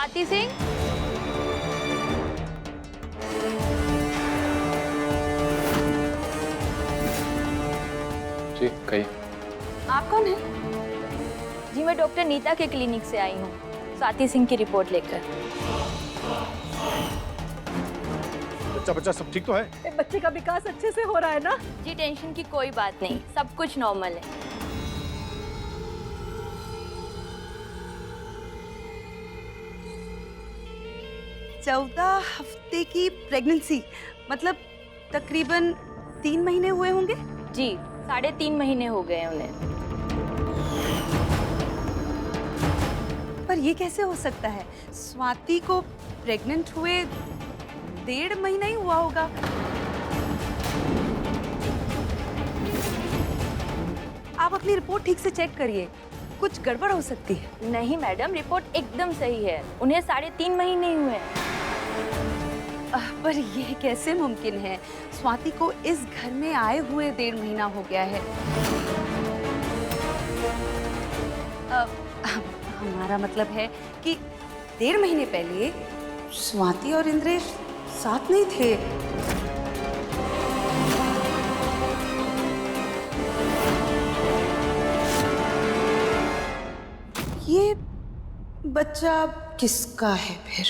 स्वाति सिंह। जी कहिए। आप कौन है? जी मैं डॉक्टर नीता के क्लिनिक से आई हूँ स्वाति सिंह की रिपोर्ट लेकर। बच्चा बच्चा सब ठीक तो है? बच्चे का विकास अच्छे से हो रहा है ना? जी टेंशन की कोई बात नहीं, सब कुछ नॉर्मल है। चौदह हफ्ते की प्रेगनेंसी, मतलब तकरीबन 3 महीने हुए होंगे। जी 3.5 महीने हो गए उन्हें। पर ये कैसे हो सकता है? स्वाति को प्रेग्नेंट हुए 1.5 महीना ही हुआ होगा। आप अपनी रिपोर्ट ठीक से चेक करिए, कुछ गड़बड़ हो सकती है। नहीं मैडम, रिपोर्ट एकदम सही है, उन्हें 3.5 महीने ही हुए हैं। पर यह कैसे मुमकिन है? स्वाति को इस घर में आए हुए 1.5 महीना हो गया है। हमारा मतलब है कि 1.5 महीने पहले स्वाति और इंद्रेश साथ नहीं थे। ये बच्चा किसका है फिर?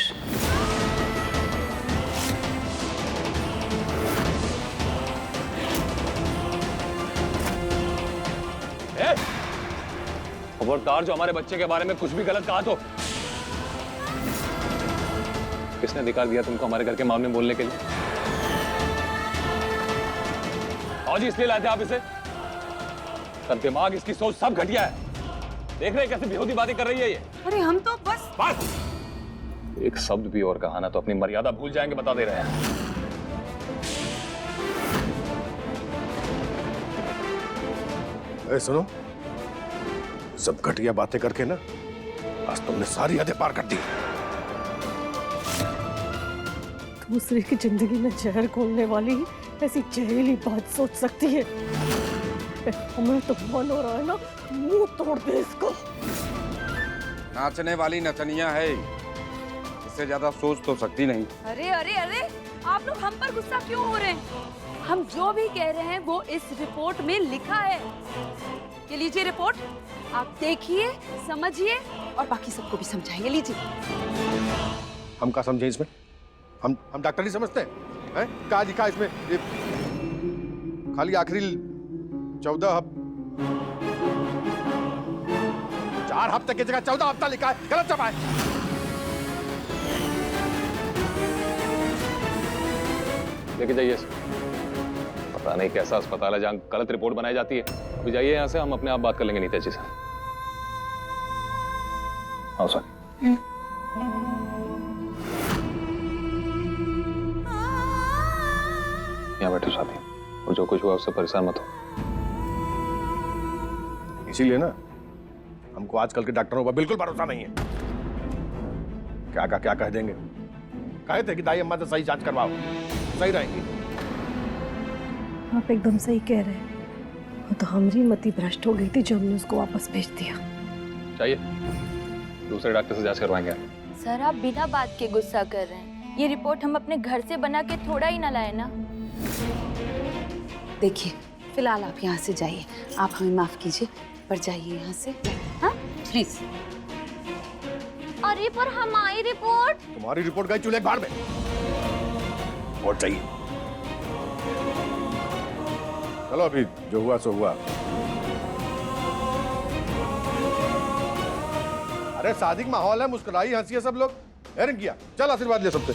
खबरदार, जो हमारे बच्चे के बारे में कुछ भी गलत कहा तो किसने अधिकार दिया तुमको हमारे घर के मामले में बोलने के लिए? और जी इसलिए लाते आप इसे? सब दिमाग, इसकी सोच सब घटिया है। देख रहे कैसे बेहूदी बातें कर रही है ये? अरे हम तो बस एक शब्द भी और कहा ना तो अपनी मर्यादा भूल जाएंगे, बता दे रहे हैं। सुनो, सब घटिया बातें करके ना आज तुमने सारी हदें पार कर दी। दूसरे की जिंदगी में जहर घोलने वाली ऐसी जहरीली बात सोच सकती है? हमें तो मन हो रहा है ना मुंह तोड़ दे इसको। नाचने वाली नचनिया है, इससे ज्यादा सोच तो सकती नहीं। अरे अरे अरे, आप लोग हम पर गुस्सा क्यों हो रहे हैं? हम जो भी कह रहे हैं वो इस रिपोर्ट में लिखा है। ये लीजिए रिपोर्ट, आप देखिए, समझिए और बाकी सबको भी समझाइए। लीजिए। हम क्या समझे इसमें? हम डॉक्टर नहीं समझते हैं? क्या लिखा इसमें? ये खाली आखिरी 4 हफ्ते की जगह 14 हफ्ता लिखा है, गलत छपा है। लेके जाइए, पता नहीं कैसा अस्पताल है जहाँ गलत रिपोर्ट बनाई जाती है। अभी जाइए यहाँ से, हम अपने आप बात कर लेंगे नीता जी से। आओ सॉरी। यहाँ बैठो साथी, और जो कुछ हुआ उससे परेशान मत हो। इसीलिए ना हमको आजकल के डॉक्टरों पर बिल्कुल भरोसा नहीं है। क्या का क्या कह देंगे। कहे थे कि दाई अम्मा से सही जांच करवाओ, सही रहेंगी। आप एकदम सही कह रहे हैं। वो तो हमारी मति भ्रष्ट हो गई थी जो हमने उसको वापस भेज दिया। चाहिए दूसरे डॉक्टर से जांच करवाएंगे। सर आप बिना बात के गुस्सा कर रहे हैं। ये रिपोर्ट हम अपने घर से बना के थोड़ा ही ना लाए ना। देखिए, फिलहाल आप यहाँ से जाइए। आप हमें माफ कीजिए, पर जाइए यहाँ से। हाँ प्लीज। अरे पर हमारी रिपोर्ट। तुम्हारी रिपोर्ट गई चूल्हे भाड़ में। और चाहिए। चलो अभी जो हुआ सो हुआ। अरे शादी का माहौल है, मुस्कुराई हंसी है सब लोग। हैरान किया, चल आशीर्वाद ले सबसे।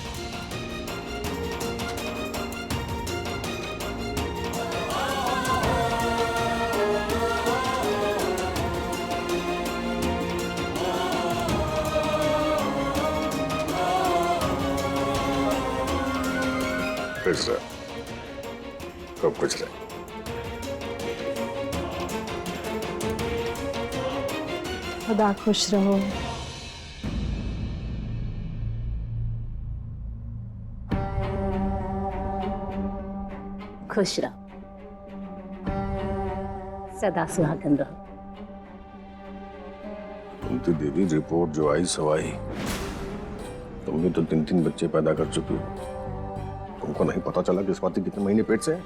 फिर से खूब कुछ रहे। खुदा खुश रहो। खुश रहो, सदा सुहागन रहो। तुम तो दीदी रिपोर्ट जो आई सो आई, तुम भी तो 3-3 बच्चे पैदा कर चुकी हो, तुमको नहीं पता चला कि स्वाति कितने महीने पेट से है?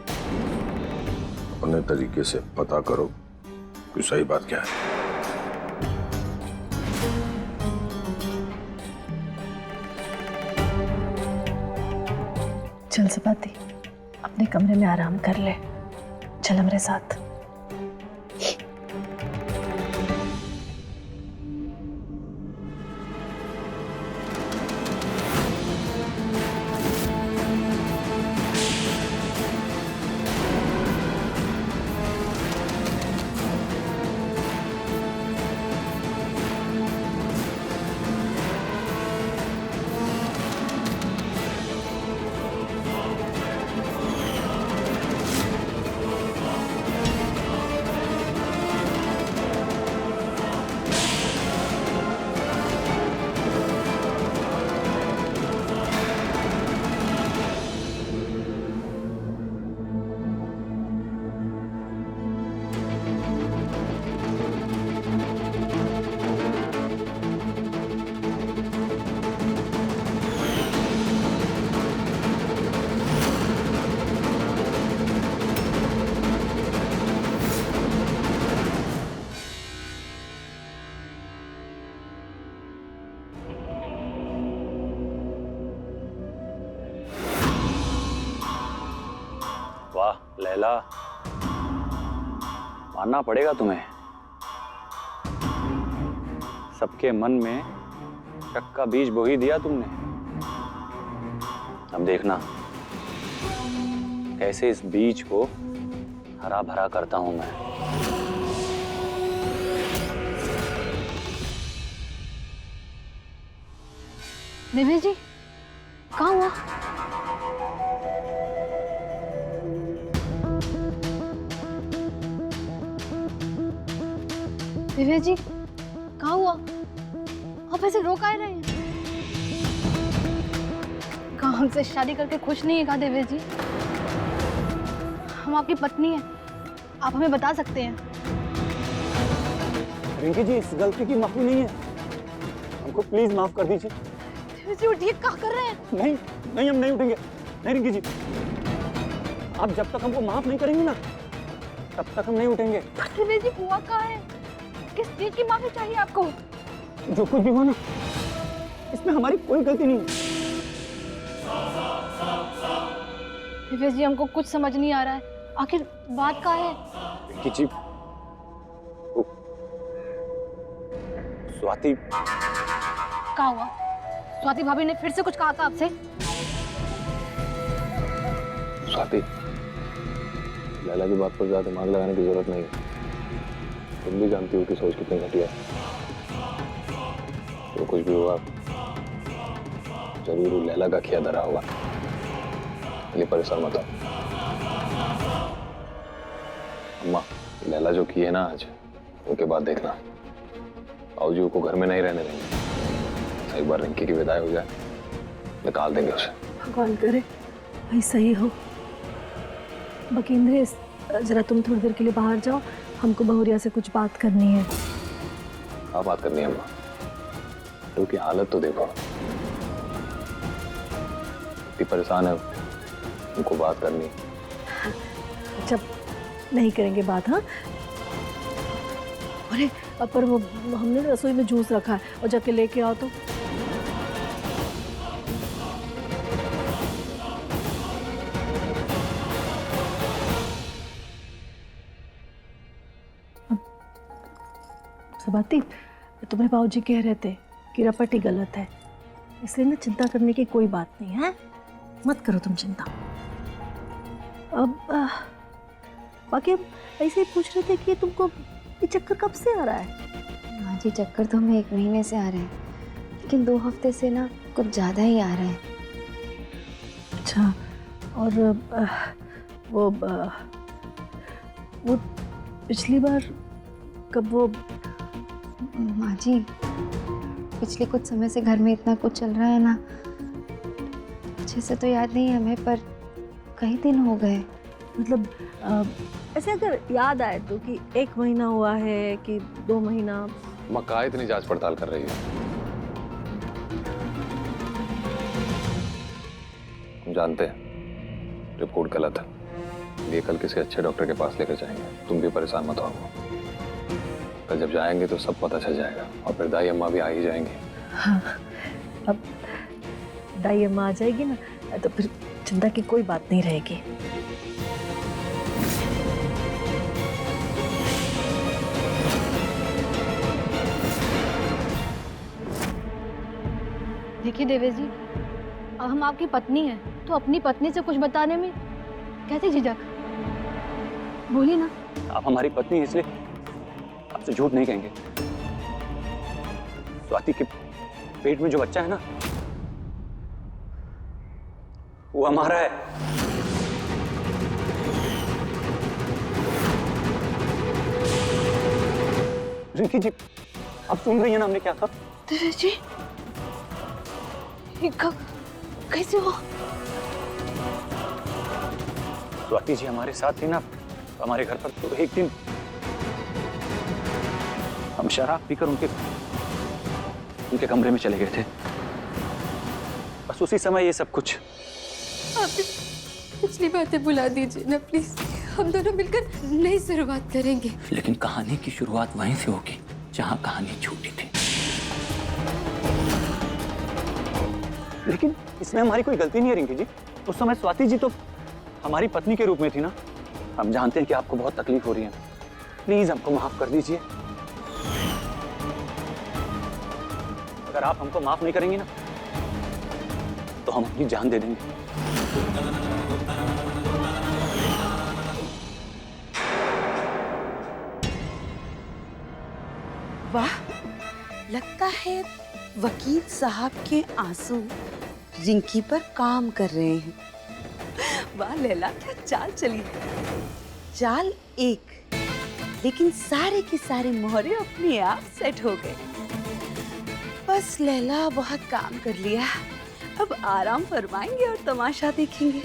अपने तरीके से पता करो कि सही बात क्या है। चल स्वाति, अपने कमरे में आराम कर ले। चल हमारे साथ। वाह लैला, मानना पड़ेगा तुम्हें, सबके मन में शक का बीज बो ही दिया तुमने। अब देखना कैसे इस बीज को हरा भरा करता हूं मैं। दिव्या जी, कहाँ हुआ? दिव्या जी, कहाँ हुआ? आप ऐसे रो काहे रहे हैं? कहाँ हमसे शादी करके खुश नहीं है कहा दिव्या जी? हम आपकी पत्नी हैं, आप हमें बता सकते हैं। रिंकी जी, इस गलती की माफी नहीं है, हमको प्लीज माफ कर दीजिए। दिव्या जी उठिए, क्या कर रहे हैं? नहीं नहीं, हम नहीं उठेंगे। नहीं रिंकी जी, आप जब तक हमको माफ नहीं करेंगे ना, तब तक हम नहीं उठेंगे। दिव्या जी, हुआ क्या है? किस चीज की माफी चाहिए आपको? जो कुछ भी हो ना, इसमें हमारी कोई गलती नहीं है। दिव्या जी, हमको कुछ समझ नहीं आ रहा है, आखिर बात क्या है? रिंकी जी, स्वाति, क्या हुआ? स्वाति भाभी ने फिर से कुछ कहा था आपसे? स्वाति, लैला की बात पर ज्यादा दिमाग लगाने की जरूरत नहीं है। तुम भी जानती हो कि सोच कितनी घटिया है। जो कुछ भी हुआ जरूर लैला का किया धरा होगा, ये परेशान मत हो। अम्मा, लैला जो की है ना आज, उसके बाद देखना बाबूजी को घर में नहीं रहने देंगे। एक बार रिंकी की विदाई हो जाए, निकाल देंगे उसे। भगवान करे ऐसा ही हो। बकिंद्रे, जरा तुम थोड़ी देर के लिए बाहर जाओ, हमको बहुरिया से कुछ बात करनी है। क्या बात करनी है अम्मा? क्योंकि हालत तो देखो, इतनी परेशान है, उनको बात करनी। जब नहीं करेंगे बात, हाँ? अरे पर वो हमने रसोई में जूस रखा है, और जाके लेके आओ तो। स्वाति, तुम्हारे बाबूजी कह रहे थे कि रपट ही गलत है, इसलिए ना चिंता करने की कोई बात नहीं है। मत करो तुम चिंता। अब बाकी हम ऐसे ही पूछ रहे थे कि तुमको ये चक्कर कब से आ रहा है? हाँ जी, चक्कर तो हमें 1 महीने से आ रहे हैं, लेकिन 2 हफ्ते से ना कुछ ज़्यादा ही आ रहे हैं। अच्छा, और वो पिछली बार कब? वो माँ जी, पिछले कुछ समय से घर में इतना कुछ चल रहा है ना, अच्छे से तो याद नहीं है हमें, पर कई दिन हो गए। मतलब ऐसे अगर याद आए तो कि 1 महीना हुआ है कि 2 महीना? अम्मा, कहाँ इतनी जांच पड़ताल कर रही है? हम जानते हैं रिपोर्ट गलत है, ये कल किसी अच्छे डॉक्टर के पास लेकर जाएंगे। तुम भी परेशान मत हो। कल जब जाएंगे तो सब पता चल जाएगा और फिर दाई अम्मा भी आ ही जाएंगी। हाँ, अब दाई अम्मा आ जाएगी ना तो फिर चिंता की कोई बात नहीं रहेगी। देखिए देवेश जी, हम आपकी पत्नी हैं, तो अपनी पत्नी से कुछ बताने में कैसे झिझक? बोलिए ना। आप हमारी पत्नी हैं, इसलिए आपसे झूठ नहीं कहेंगे। स्वाति के पेट में जो बच्चा है ना, वो हमारा है। रिंकी जी, आप सुन रही हैं ना हमने क्या कहा? देवेश जी, कैसे हो? स्वाति जी हमारे साथ थी ना हमारे घर पर, तो एक दिन हम शराब पीकर उनके कमरे में चले गए थे। बस उसी समय ये सब कुछ। आप पिछली बातें भुला दीजिए ना प्लीज, हम दोनों मिलकर नई शुरुआत करेंगे। लेकिन कहानी की शुरुआत वहीं से होगी जहां कहानी छूटी थी। लेकिन इसमें हमारी कोई गलती नहीं है रिंकी जी। उस समय स्वाति जी तो हमारी पत्नी के रूप में थी ना। हम जानते हैं कि आपको बहुत तकलीफ हो रही है, प्लीज हमको माफ कर दीजिए। अगर आप हमको माफ नहीं करेंगी ना तो हम अपनी जान दे देंगे। वाह, लगता है वकील साहब के आंसू रिंकी पर काम कर रहे हैं। वाह लैला, क्या चाल चली है। चाल एक, लेकिन सारे के सारे मोहरे अपने आप सेट हो गए। बस लैला बहुत काम कर लिया, अब आराम फरमाएंगे और तमाशा देखेंगे।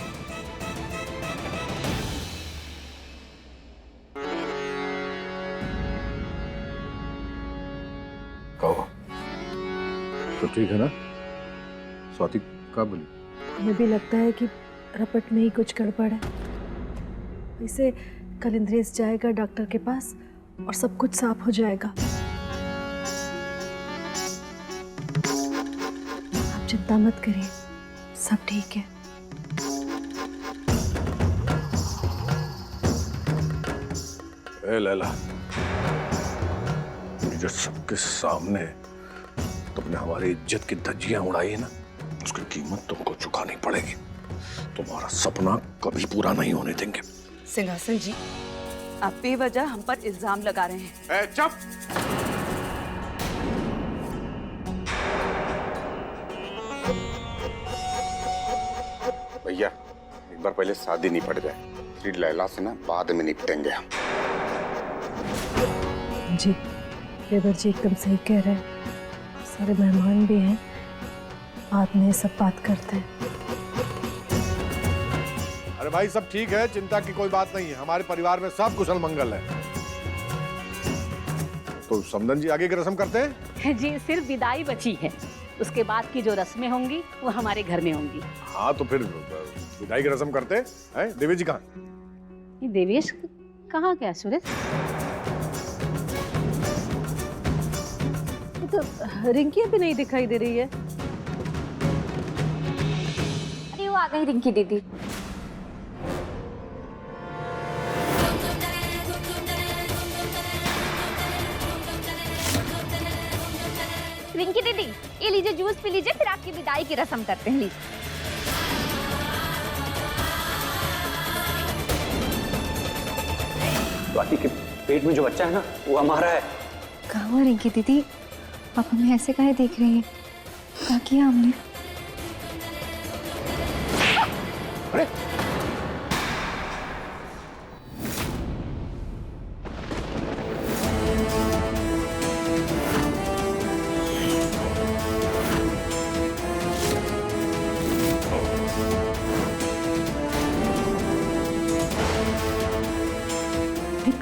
कहो तो ठीक है ना? स्वाति क्या बोली? हमें भी लगता है कि रपट में ही कुछ गड़बड़ है। वैसे कल इंद्रेश जाएगा डॉक्टर के पास और सब कुछ साफ हो जाएगा। आप चिंता मत करिए, सब ठीक है। ए लैला, जो सबके सामने तुमने हमारी इज्जत की धज्जियां उड़ाई है ना, उसकी कीमत तुमको चुकानी पड़ेगी। तुम्हारा सपना कभी पूरा नहीं होने देंगे। सिंहासन जी, आप बेवजह हम पर इल्जाम लगा रहे हैं। चुप! भैया, एक बार पहले शादी निपट जाए, फिर लैला से ना बाद में निपटेंगे हम। जी, देवर जी एकदम सही कह रहे हैं। सारे मेहमान भी हैं, बाद में सब बात करते हैं। अरे भाई सब ठीक है, चिंता की कोई बात नहीं है। हमारे परिवार में सब कुशल मंगल है। तो समदन जी आगे की रस्म करते हैं? जी, सिर्फ विदाई बची है। उसके बाद की जो रस्में होंगी वो हमारे घर में होंगी। हाँ तो फिर विदाई की रस्म करते हैं। देवेश जी कहाँ? ये देवेश कहाँ गया सूरज? तो रिंकी अभी नहीं दिखाई दे रही है। अरे वो आ गई रिंकी दीदी। रिंकी दीदी, ये लीजिए जूस पी लीजिए, फिर आपकी विदाई की रस्म करते हैं। लीजिए। स्वाति के पेट में जो बच्चा है ना, वो हमारा है। कहाँ हो रिंकी दीदी, आप हमें ऐसे काहे देख रही हैं? क्या किया हमने? अरे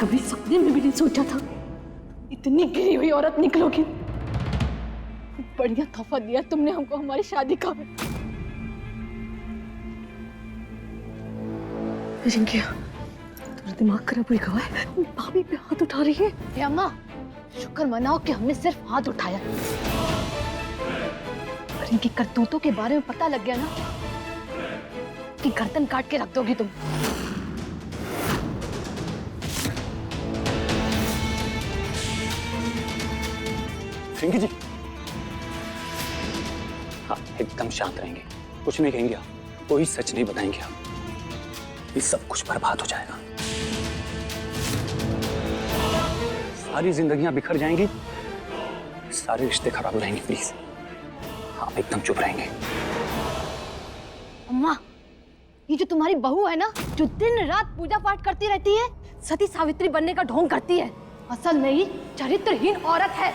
कभी सपने में भी नहीं सोचा था इतनी गिरी हुई औरत निकलोगी। बढ़िया तोहफा दिया तुमने हमको हमारी शादी का। रिंकी, तेरा दिमाग खराब हुई गवा है, भाभी पे हाथ उठा रही है। हे अम्मा, शुक्र मनाओ कि हमने सिर्फ हाथ उठाया। और इनकी करतूतों के बारे में पता लग गया ना कि गर्दन काट के रख दोगी तुम। रिंकी जी, हाँ एकदम शांत रहेंगे, कुछ नहीं कहेंगे आप, कोई सच नहीं बताएंगे आप। ये सब कुछ बर्बाद हो जाएगा, सारी जिंदगियां बिखर जाएंगी, सारे रिश्ते खराब हो जाएंगे। प्लीज आप एकदम चुप रहेंगे। अम्मा, ये जो तुम्हारी बहू है ना, जो दिन रात पूजा पाठ करती रहती है, सती सावित्री बनने का ढोंग करती है, असल में ही चरित्रहीन औरत है।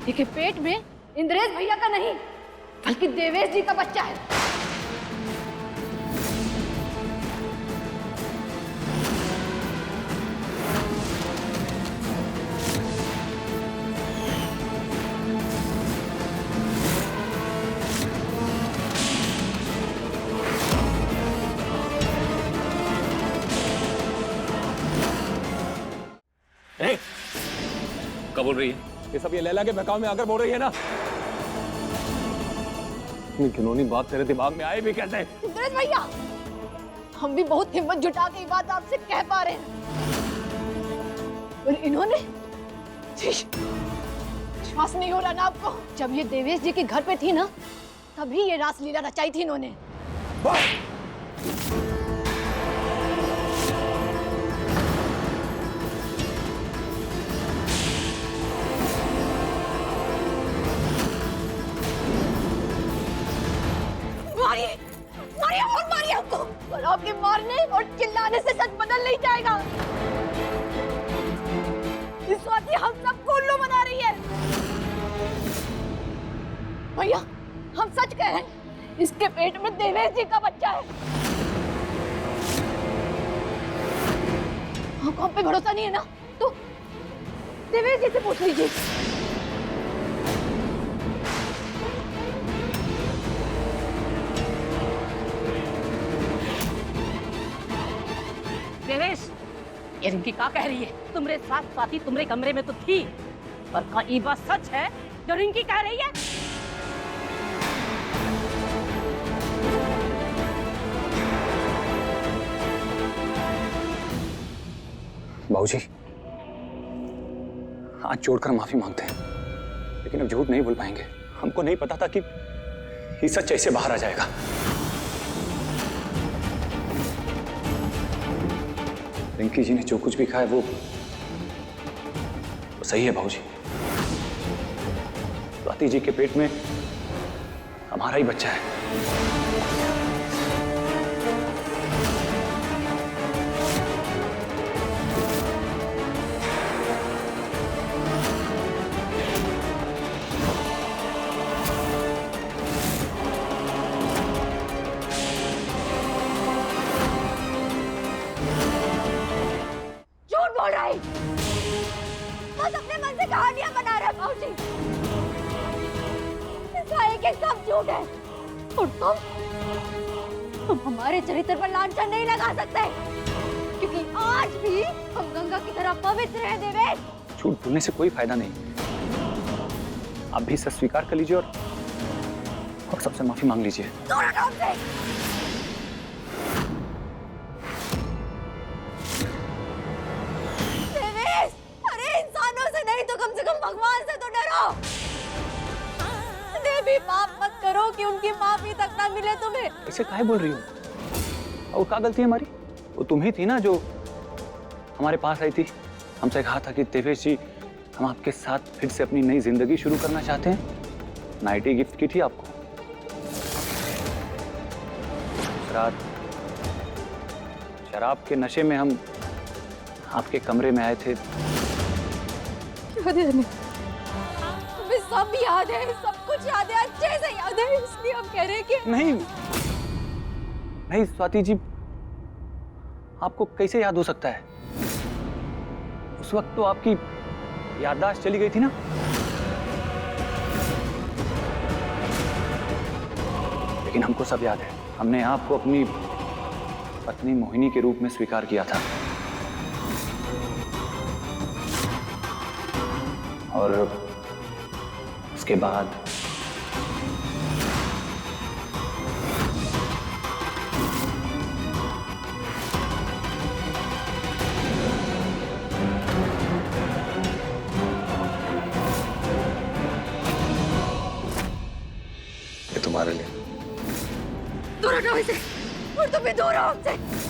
देखिए, पेट में इंद्रेश भैया का नहीं बल्कि देवेश जी का बच्चा है। कब बोल रही है ये सब? ये लैला के बहकाव में आकर बोल रही है ना? इतनी घिनौनी बात तेरे दिमाग में आई भी कैसे? इंद्रेश भैया, हम भी बहुत हिम्मत जुटा के ये बात आपसे कह पा रहे हैं, और इन्होंने विश्वास नहीं हो रहा ना आपको? जब ये देवेश जी के घर पे थी ना, तभी ये रासलीला रचाई थी इन्होंने। मारिए, मारिए और मारिए हमको, और आपके मारने और चिल्लाने से सच बदल नहीं जाएगा। इस स्वाति हम सबको उल्लू बना रही है। भैया, हम सच कह रहे हैं, इसके पेट में देवेश जी का बच्चा है। आपको हम पे भरोसा नहीं है ना, तो देवेश जी से पूछ लीजिए। देवेश, ये रिंकी क्या कह रही है? तुम्हारे साथ स्वाति तुम्हारे कमरे में तो थी, पर का ये बात सच है जो रिंकी कह रही है? बाबूजी, हाथ जोड़कर माफी मांगते हैं, लेकिन अब झूठ नहीं बोल पाएंगे। हमको नहीं पता था कि ये सच ऐसे बाहर आ जाएगा। रिंकी जी ने जो कुछ भी खाया वो सही है बाबूजी। स्वाति जी के पेट में हमारा ही बच्चा है। बोल रहा है, बस अपने मन से कहानियां बना रहे हैं बाबूजी। इसका एक सब झूठ है, और तुम हमारे चरित्र पर लांछन नहीं लगा सकते, क्योंकि आज भी हम गंगा की तरह पवित्र हैं देवेश। झूठ बोलने से कोई फायदा नहीं, आप भी सच स्वीकार कर लीजिए और सबसे माफी मांग लीजिए। नहीं तो कम से कम भगवान से तो डरो। देवी, पाप मत करो कि उनकी माफी तक ना मिले तुम्हें। ऐसे काहे बोल रही हो? और क्या गलती है हमारी? वो तुम ही थी ना जो हमारे पास आई थी, हमसे कहा था कि देवेश जी हम आपके साथ फिर से अपनी नई जिंदगी शुरू करना चाहते हैं। नाइटी गिफ्ट की थी आपको। रात शराब के नशे में हम आपके कमरे में आए थे। याद है हमें सब याद है, सब कुछ याद है, अच्छे से याद है, इसलिए हम कह रहे हैं कि नहीं स्वाति जी, आपको कैसे याद हो सकता है? उस वक्त तो आपकी याददाश्त चली गई थी ना। लेकिन हमको सब याद है, हमने आपको अपनी पत्नी मोहिनी के रूप में स्वीकार किया था। और उसके बाद ये तुम्हारे लिए। दूर हटो इसे और तुम भी दूर रहो हमसे।